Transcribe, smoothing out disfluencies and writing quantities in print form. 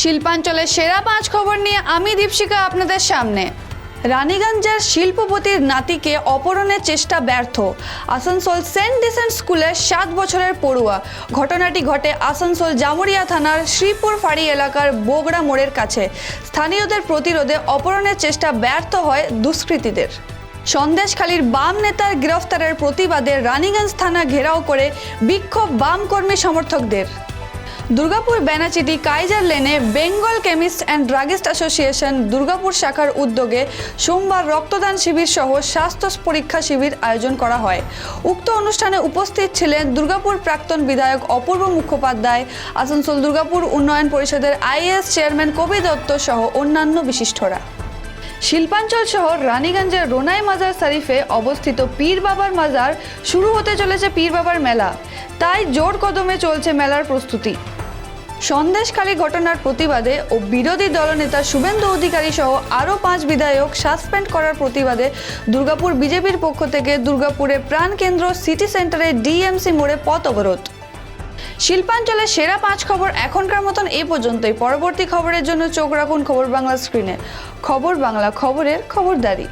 শিল্পাঞ্চলের সেরা 5 খবর নিয়ে আমি দীপশিকা আপনাদের সামনে। রানীগঞ্জের শিল্পপতির নাতিকে অপহরণের চেষ্টা ব্যর্থ। আসানসোল সেন্ট ডিসেন্ট স্কুলের 7 বছরের পড়ুয়া। ঘটনাটি ঘটে আসানসোল জামুরিয়া থানার শ্রীপুর ফাঁড়ি এলাকার বোগড়া মোড়ের কাছে। স্থানীয়দের প্রতিরোধে অপহরণের চেষ্টা ব্যর্থ হয় দুষ্কৃতীদের। সন্দেশখালীর বাম নেতার গ্রেফতারের প্রতিবাদে রানীগঞ্জ থানা ঘেরাও করে বিক্ষোভ বাম কর্মী সমর্থকদের। দুর্গাপুর বেনাচিটি কাইজার লেনে Bengal chemist and druggist association Durgapur শাখার উদ্যোগে সোমবার রক্তদান শিবির সহ স্বাস্থ্য পরীক্ষা শিবির আয়োজন করা হয়। উক্ত অনুষ্ঠানে উপস্থিত ছিলেন দুর্গাপুর প্রাক্তন বিধায়ক অপূর্ব মুখোপাধ্যায়, আসানসোল দুর্গাপুর উন্নয়ন পরিষদের আইএএস চেয়ারম্যান কবি দত্ত সহ অন্যান্য বিশিষ্টরা। শিল্পাঞ্চল শহর রানীগঞ্জের রোনাই মাজার শরীফে অবস্থিত পীর বাবার মাজার শুরু হতে চলেছে পীর বাবার মেলা, তাই জোর কদমে চলছে মেলার প্রস্তুতি। সন্দেশখালী ঘটনার প্রতিবাদে ও বিরোধী দলনেতা শুভেন্দু অধিকারী সহ আরও 5 বিধায়ক সাসপেন্ড করার প্রতিবাদে দুর্গাপুর বিজেপির পক্ষ থেকে দুর্গাপুরে প্রাণকেন্দ্র সিটি সেন্টারে ডিএমসি মোড়ে পথ অবরোধ। শিল্পাঞ্চলের সেরা 5 খবর এখনকার মতন এই পর্যন্তই। পরবর্তী খবরের জন্য চোখ রাখুন খবর বাংলা স্ক্রিনে। খবর বাংলা, খবরের খবরদারি।